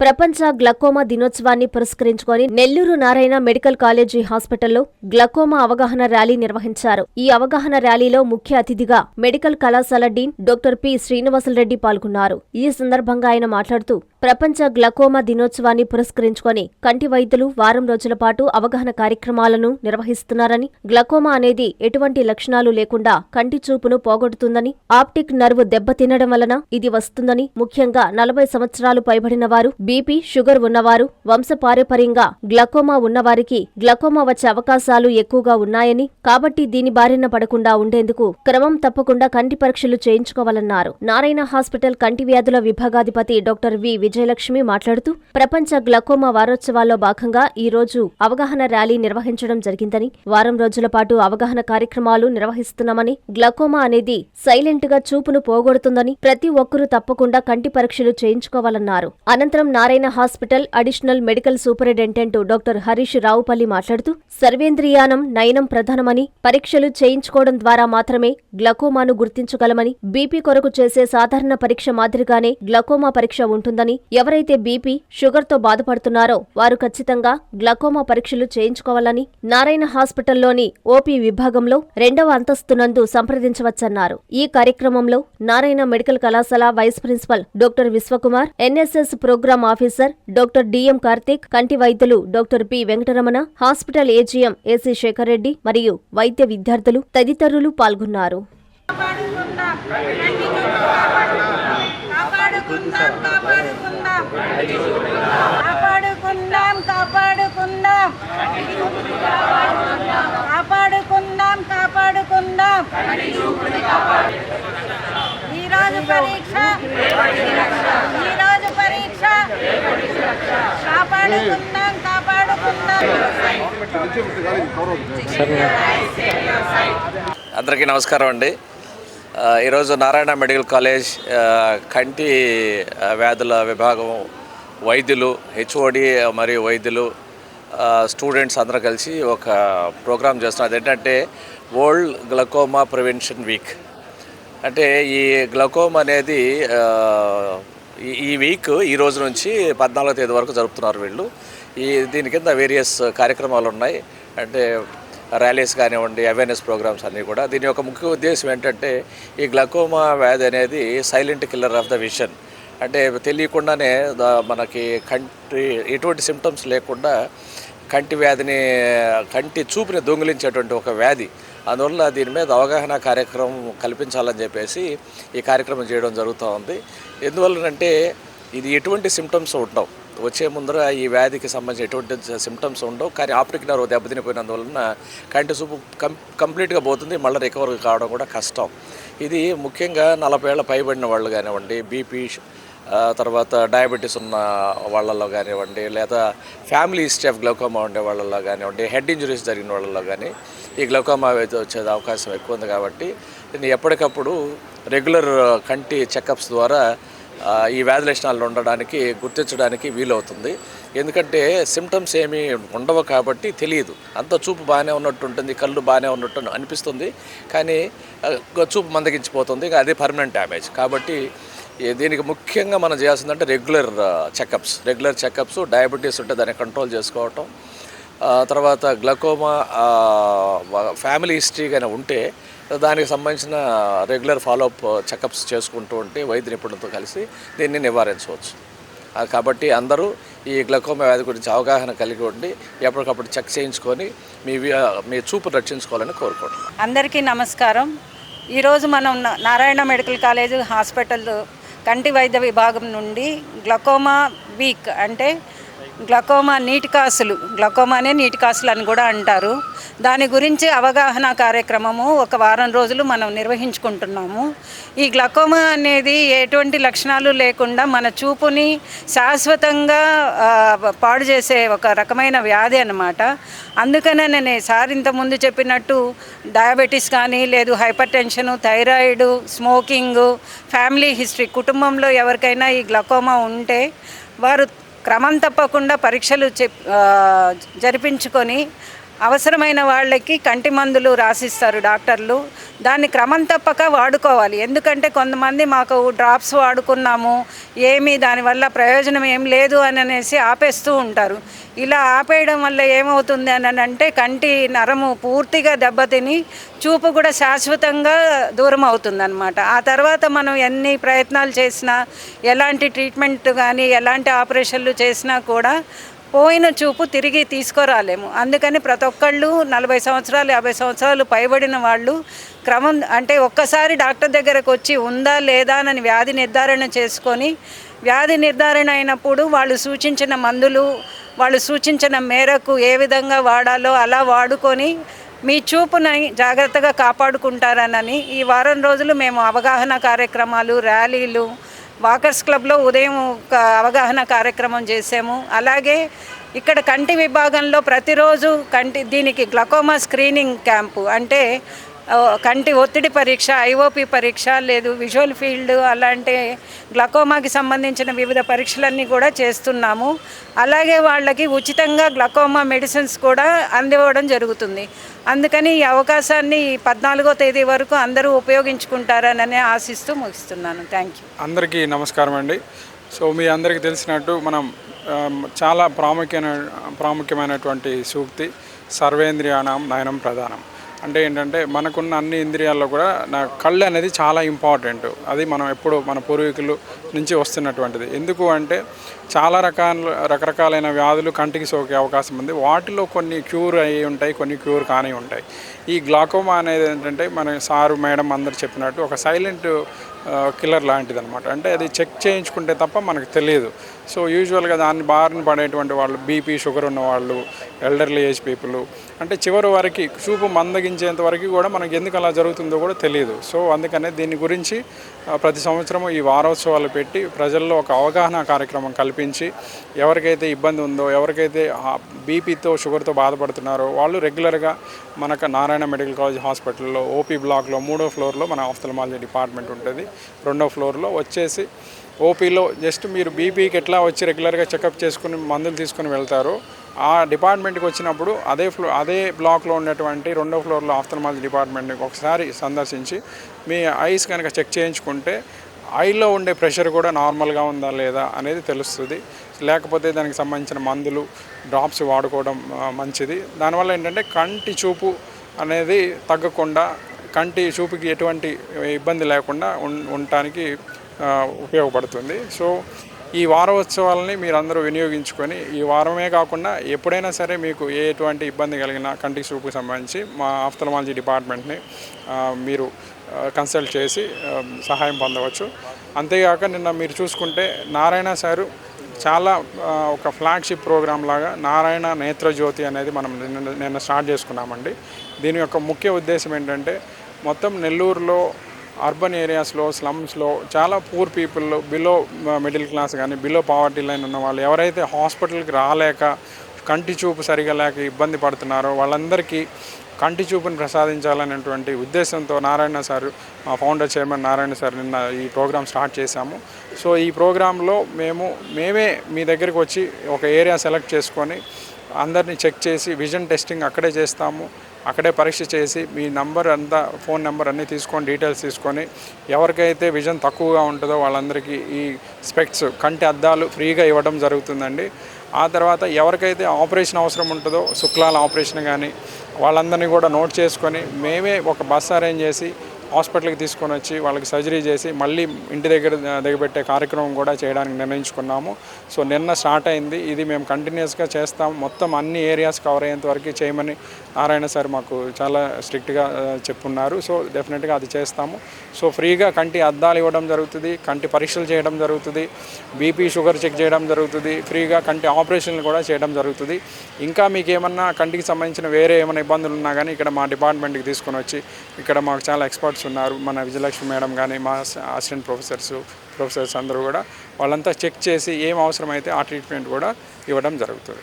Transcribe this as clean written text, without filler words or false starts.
ప్రపంచ గ్లకోమా దినోత్సవాన్ని పురస్కరించుకొని నెల్లూరు నారాయణ మెడికల్ కాలేజీ హాస్పిటల్లో గ్లకోమా అవగాహన ర్యాలీ నిర్వహించారు. ఈ అవగాహన ర్యాలీలో ముఖ్య అతిథిగా మెడికల్ కళాశాల డీన్ డాక్టర్ పి. శ్రీనివాసులరెడ్డి పాల్గొన్నారు. ఈ సందర్భంగా ఆయన మాట్లాడుతూ ప్రపంచ గ్లకోమా దినోత్సవాన్ని పురస్కరించుకొని కంటి వైద్యులు వారం రోజుల పాటు అవగాహన కార్యక్రమాలను నిర్వహిస్తున్నారని, గ్లకోమా అనేది ఎటువంటి లక్షణాలు లేకుండా కంటి చూపును పోగొడుతుందని, ఆప్టిక్ నర్వ్ దెబ్బతినడం వలన ఇది వస్తుందని, ముఖ్యంగా 40 సంవత్సరాలు పైబడిన వారు, బీపీ, షుగర్ ఉన్నవారు, వంశపారంపర్యంగా గ్లకోమా ఉన్నవారికి గ్లకోమా వచ్చే అవకాశాలు ఎక్కువగా ఉన్నాయని, కాబట్టి దీని బారిన పడకుండా ఉండేందుకు క్రమం తప్పకుండా కంటి పరీక్షలు చేయించుకోవాలన్నారు. నారాయణ హాస్పిటల్ కంటి వ్యాధుల విభాగాధిపతి డాక్టర్ వి. విజయలక్ష్మి మాట్లాడుతూ ప్రపంచ గ్లకోమా వారోత్సవాల్లో భాగంగా ఈ రోజు అవగాహన ర్యాలీ నిర్వహించడం జరిగిందని, వారం రోజుల పాటు అవగాహన కార్యక్రమాలు నిర్వహిస్తున్నామని, గ్లకోమా అనేది సైలెంట్ గా చూపును పోగొడుతుందని, ప్రతి ఒక్కరూ తప్పకుండా కంటి పరీక్షలు చేయించుకోవాలన్నారు. అనంతరం Narayana hospital additional medical superintendent doctor Harish Raopalli మాట్లాడుతూ సర్వేంద్రియానం నయనం ప్రధానమని, పరీక్షలు చేయించుకోవడం ద్వారా మాత్రమే గ్లకోమాను గుర్తించగలమని, బీపీ కొరకు చేసే సాధారణ పరీక్ష మాదిరిగానే గ్లకోమా పరీక్ష ఉంటుందని, ఎవరైతే బీపీ, షుగర్తో బాధపడుతున్నారో వారు ఖచ్చితంగా గ్లకోమా పరీక్షలు చేయించుకోవాలని, నారాయణ హాస్పిటల్లోని ఓపీ విభాగంలో 2వ అంతస్తునందు సంప్రదించవచ్చన్నారు. ఈ కార్యక్రమంలో నారాయణ మెడికల్ కళాశాల vice principal doctor Vishwakumar, NSS programme officer doctor DM Karthik, కంటి వైద్యులు doctor P. Venkataramana, hospital AGM AC Shekar Reddy మరియు వైద్య విద్యార్థులు తదితరులు పాల్గొన్నారు. అందరికీ నమస్కారం అండి. ఈరోజు నారాయణ మెడికల్ కాలేజ్ కంటి వ్యాధుల విభాగం వైద్యులు, హెచ్ఓడి మరియు వైద్యులు, స్టూడెంట్స్ అందరూ కలిసి ఒక ప్రోగ్రామ్ చేస్తున్నారు. అదేంటంటే వరల్డ్ గ్లకోమా ప్రివెన్షన్ వీక్. అంటే ఈ గ్లకోమా అనేది ఈ వీక్ ఈ రోజు నుంచి 14వ తేదీ వరకు జరుపుతున్నారు వీళ్ళు. దీని కింద వేరియస్ కార్యక్రమాలు ఉన్నాయి. అంటే ర్యాలీస్ కానివ్వండి, అవేర్నెస్ ప్రోగ్రామ్స్ అన్నీ కూడా. దీని యొక్క ముఖ్య ఉద్దేశం ఏంటంటే ఈ గ్లకోమా వ్యాధి అనేది silent killer of the vision. అంటే తెలియకుండానే మనకి ఎటువంటి సిమ్టమ్స్ లేకుండా కంటి వ్యాధిని, కంటి చూపుని దొంగిలించేటువంటి ఒక వ్యాధి. అందువల్ల దీని మీద అవగాహన కార్యక్రమం కల్పించాలని చెప్పేసి ఈ కార్యక్రమం చేయడం జరుగుతూ ఉంది. ఎందువల్లనంటే ఇది ఎటువంటి సిమ్టమ్స్ ఉండవు, వచ్చే ముందర ఈ వ్యాధికి సంబంధించి ఎటువంటి సిమ్టమ్స్ ఉండవు. కానీ ఆప్టిక్ నర్వ్ దెబ్బతినిపోయినందువలన కంటి చూపు కంప్లీట్గా పోతుంది, మళ్ళీ రికవర్ కావడం కూడా కష్టం. ఇది ముఖ్యంగా 40 ఏళ్ళ పైబడిన వాళ్ళు కానివ్వండి, బీపీ, తర్వాత డయాబెటీస్ ఉన్న వాళ్ళల్లో కానివ్వండి, లేదా ఫ్యామిలీ హిస్టరీ ఆఫ్ గ్లకోమా ఉండే వాళ్ళల్లో కానివ్వండి, హెడ్ ఇంజరీస్ జరిగిన వాళ్ళల్లో కానీ ఈ గ్లకోమా వచ్చే అవకాశం ఎక్కువ ఉంది. కాబట్టి దీన్ని ఎప్పటికప్పుడు రెగ్యులర్ కంటి చెకప్స్ ద్వారా ఈ వ్యాధి లక్షణాలు ఉండడానికి, గుర్తించడానికి వీలవుతుంది. ఎందుకంటే సిమ్టమ్స్ ఏమీ ఉండవు కాబట్టి తెలియదు. అంత చూపు బాగానే ఉన్నట్టు ఉంటుంది, కళ్ళు బాగానే ఉన్నట్టు అనిపిస్తుంది, కానీ చూపు మందగించిపోతుంది. అదే పర్మనెంట్ డ్యామేజ్. కాబట్టి దీనికి ముఖ్యంగా మనం చేయాల్సిందంటే రెగ్యులర్ చెకప్స్. డయాబెటీస్ ఉంటే దాన్ని కంట్రోల్ చేసుకోవటం, తర్వాత గ్లకోమా ఫ్యామిలీ హిస్టరీ కానీ ఉంటే దానికి సంబంధించిన రెగ్యులర్ ఫాలోఅప్ చెకప్స్ చేసుకుంటూ ఉంటే వైద్య నిపుణులతో కలిసి దీన్ని నివారించవచ్చు. కాబట్టి అందరూ ఈ గ్లకోమా వ్యాధి గురించి అవగాహన కలిగి ఉండి ఎప్పటికప్పుడు చెక్ చేయించుకొని మీ చూపు రక్షించుకోవాలని కోరుకుంటున్నాను. అందరికీ నమస్కారం. ఈరోజు మనం నారాయణ మెడికల్ కాలేజ్ హాస్పిటల్ కంటి వైద్య విభాగం నుండి గ్లకోమా వీక్, అంటే గ్లకోమా గ్లకోమానే నీటి కాసులు అని కూడా అంటారు, దాని గురించి అవగాహన కార్యక్రమము ఒక వారం రోజులు మనం నిర్వహించుకుంటున్నాము. ఈ గ్లకోమా అనేది ఎటువంటి లక్షణాలు లేకుండా మన చూపుని శాశ్వతంగా పాడు చేసే ఒక రకమైన వ్యాధి అన్నమాట. అందుకనే నేను సార్ ఇంతకుముందు చెప్పినట్టు డయాబెటీస్ కానీ, లేదు hyper tension, thyroid, smoking, family history, కుటుంబంలో ఎవరికైనా ఈ గ్లకోమా ఉంటే వారు క్రమం తప్పకుండా పరీక్షలు జరిపించుకొని అవసరమైన వాళ్ళకి కంటి మందులు రాసిస్తారు డాక్టర్లు. దాన్ని క్రమం తప్పక వాడుకోవాలి. ఎందుకంటే కొంతమంది మాకు డ్రాప్స్ వాడుకున్నాము, దానివల్ల ప్రయోజనం ఏం లేదు అని అనేసి ఆపేస్తూ ఉంటారు. ఇలా ఆపేయడం వల్ల ఏమవుతుంది అని అంటే కంటి నరము పూర్తిగా దెబ్బతిని చూపు కూడా శాశ్వతంగా దూరం అవుతుందన్నమాట. ఆ తర్వాత మనం ఎన్ని ప్రయత్నాలు చేసినా, ఎలాంటి ట్రీట్మెంట్ కానీ ఎలాంటి ఆపరేషన్లు చేసినా కూడా పోయిన చూపు తిరిగి తీసుకురాలేము. అందుకని ప్రతి ఒక్కళ్ళు 40 సంవత్సరాలు 50 సంవత్సరాలు పైబడిన వాళ్ళు క్రమం అంటే ఒక్కసారి డాక్టర్ దగ్గరకు వచ్చి ఉందా లేదా అని వ్యాధి నిర్ధారణ చేసుకొని, వ్యాధి నిర్ధారణ అయినప్పుడు వాళ్ళు సూచించిన మందులు వాళ్ళు సూచించిన మేరకు ఏ విధంగా వాడాలో అలా వాడుకొని మీ చూపుని జాగ్రత్తగా కాపాడుకుంటారనని ఈ వారం రోజులు మేము అవగాహన కార్యక్రమాలు, ర్యాలీలు, వాకర్స్ క్లబ్లో ఉదయం ఒక అవగాహన కార్యక్రమం చేసాము. అలాగే ఇక్కడ కంటి విభాగంలో ప్రతిరోజు దీనికి గ్లకోమా స్క్రీనింగ్ క్యాంపు అంటే కంటి ఒత్తిడి పరీక్ష, ఐఓపి పరీక్ష, లేదు విజువల్ ఫీల్డ్ అలాంటి గ్లకోమాకి సంబంధించిన వివిధ పరీక్షలన్నీ కూడా చేస్తున్నాము. అలాగే వాళ్ళకి ఉచితంగా గ్లకోమా మెడిసిన్స్ కూడా అందివ్వడం జరుగుతుంది. అందుకని ఈ అవకాశాన్ని 14వ తేదీ వరకు అందరూ ఉపయోగించుకుంటారని ఆశిస్తూ ముగిస్తున్నాను. Thank you. అందరికీ నమస్కారం అండి. సో మీ అందరికీ తెలిసినట్టు మనం చాలా ప్రాముఖ్యమైనటువంటి సూక్తి సర్వేంద్రియాణం నయనం ప్రధానం. అంటే ఏంటంటే మనకున్న అన్ని ఇంద్రియాల్లో కూడా కళ్ళు అనేది చాలా ఇంపార్టెంట్. అది మనం ఎప్పుడు మన పూర్వీకులు నుంచి వస్తున్నటువంటిది. ఎందుకు అంటే చాలా రకరకాలైన వ్యాధులు కంటికి సోకే అవకాశం ఉంది. వాటిలో కొన్ని క్యూర్ అయ్యి ఉంటాయి, కొన్ని క్యూర్ కాని ఉంటాయి. ఈ గ్లాకోమా అనేది ఏంటంటే మన సారు మేడం అందరు చెప్పినట్టు ఒక సైలెంట్ కిల్లర్ లాంటిది అనమాట. అంటే అది చెక్ చేయించుకుంటే తప్ప మనకు తెలియదు. సో యూజువల్గా దాన్ని బారిన పడేటువంటి వాళ్ళు బీపీ, షుగర్ ఉన్న వాళ్ళు, ఎల్డర్లీ ఏజ్ పీపుల్, అంటే చివరి వరకు చూపు మందగించేంత వరకు కూడా మనకి ఎందుకు అలా జరుగుతుందో కూడా తెలియదు. సో అందుకనే దీని గురించి ప్రతి సంవత్సరము ఈ వారోత్సవాలు పెట్టి ప్రజల్లో ఒక అవగాహన కార్యక్రమం కల్పించి ఎవరికైతే ఇబ్బంది ఉందో, ఎవరికైతే బీపీతో షుగర్తో బాధపడుతున్నారో వాళ్ళు రెగ్యులర్గా మనకు నారాయణ మెడికల్ కాలేజ్ హాస్పిటల్లో ఓపీ బ్లాక్లో 3వ ఫ్లోర్లో మన ఆఫ్థల్మాలజీ డిపార్ట్మెంట్ ఉంటుంది. 2వ ఫ్లోర్లో వచ్చేసి ఓపీలో జస్ట్ మీరు బీపీకి ఎట్లా వచ్చి రెగ్యులర్గా చెకప్ చేసుకుని మందులు తీసుకుని వెళ్తారో ఆ డిపార్ట్మెంట్కి వచ్చినప్పుడు అదే బ్లాక్లో ఉన్నటువంటి 2వ ఫ్లోర్లో ఆఫ్థల్మాలజీ డిపార్ట్మెంట్ని ఒకసారి సందర్శించి మీ ఐస్ కనుక చెక్ చేయించుకుంటే ఐలో ఉండే ప్రెషర్ కూడా నార్మల్గా ఉందా లేదా అనేది తెలుస్తుంది. లేకపోతే దానికి సంబంధించిన మందులు, డ్రాప్స్ వాడుకోవడం మంచిది. దానివల్ల ఏంటంటే కంటి చూపు అనేది తగ్గకుండా, కంటి చూపుకి ఎటువంటి ఇబ్బంది లేకుండా ఉండటానికి ఉపయోగపడుతుంది. సో ఈ వారోత్సవాలని మీరందరూ వినియోగించుకొని ఈ వారమే కాకుండా ఎప్పుడైనా సరే మీకు ఎటువంటి ఇబ్బంది కలిగినా కంటికి చూపుకి సంబంధించి మా ఆఫ్థల్మాలజీ డిపార్ట్మెంట్ని మీరు కన్సల్ట్ చేసి సహాయం పొందవచ్చు. అంతేగాక నిన్న మీరు చూసుకుంటే నారాయణ సారు చాలా ఒక ఫ్లాగ్షిప్ ప్రోగ్రామ్ లాగా నారాయణ నేత్రజ్యోతి అనేది మనం నిన్న స్టార్ట్ చేసుకున్నామండి. దీని యొక్క ముఖ్య ఉద్దేశం ఏంటంటే మొత్తం నెల్లూరులో అర్బన్ ఏరియాస్లో, స్లమ్స్లో చాలా poor people, below middle class కానీ బిలో పావర్టీ లైన్ ఉన్న వాళ్ళు ఎవరైతే హాస్పిటల్కి రాలేక కంటి చూపు సరిగా లేక ఇబ్బంది పడుతున్నారో వాళ్ళందరికీ కంటి చూపుని ప్రసాదించాలనేటువంటి ఉద్దేశంతో నారాయణ సార్, మా ఫౌండర్ చైర్మన్ నారాయణ సార్ నిన్న ఈ ప్రోగ్రామ్ స్టార్ట్ చేశాము. సో ఈ ప్రోగ్రాంలో మేమే మీ దగ్గరికి వచ్చి ఒక ఏరియా సెలెక్ట్ చేసుకొని అందరినీ చెక్ చేసి విజన్ టెస్టింగ్ అక్కడే చేస్తాము. అక్కడే పరీక్ష చేసి మీ నంబర్ అంతా, ఫోన్ నెంబర్ అన్నీ తీసుకొని డీటెయిల్స్ తీసుకొని ఎవరికైతే విజన్ తక్కువగా ఉంటుందో వాళ్ళందరికీ ఈ స్పెక్ట్స్, కంటి అద్దాలు ఫ్రీగా ఇవ్వడం జరుగుతుందండి. ఆ తర్వాత ఎవరికైతే ఆపరేషన్ అవసరం ఉంటుందో శుక్లాల ఆపరేషన్ కానీ వాళ్ళందరినీ కూడా నోట్ చేసుకొని మేమే ఒక బస్ అరేంజ్ చేసి హాస్పిటల్కి తీసుకొని వచ్చి వాళ్ళకి సర్జరీ చేసి మళ్ళీ ఇంటి దగ్గర దిగబెట్టే కార్యక్రమం కూడా చేయడానికి నిర్ణయించుకున్నాము. సో నిన్న స్టార్ట్ అయింది. ఇది మేము కంటిన్యూస్గా చేస్తాం. మొత్తం అన్ని ఏరియాస్ కవర్ అయ్యేంత వరకు చేయమని నారాయణ సార్ మాకు చాలా స్ట్రిక్ట్గా చెప్పున్నారు. సో డెఫినెట్గా అది చేస్తాము. సో ఫ్రీగా కంటి అద్దాలు ఇవ్వడం జరుగుతుంది, కంటి పరీక్షలు చేయడం జరుగుతుంది, బీపీ షుగర్ చెక్ చేయడం జరుగుతుంది, ఫ్రీగా కంటి ఆపరేషన్లు కూడా చేయడం జరుగుతుంది. ఇంకా మీకు ఏమన్నా కంటికి సంబంధించిన వేరే ఏమైనా ఇబ్బందులు ఉన్నా కానీ ఇక్కడ మా డిపార్ట్మెంట్కి తీసుకొని వచ్చి ఇక్కడ మాకు చాలా ఎక్స్పర్ట్స్ ఉన్నారు. మన విజయలక్ష్మి మేడం కానీ మా అసిస్టెంట్ ప్రొఫెసర్స్ అందరూ కూడా వాళ్ళంతా చెక్ చేసి ఏం అవసరమైతే ఆ ట్రీట్మెంట్ కూడా ఇవ్వడం జరుగుతుంది.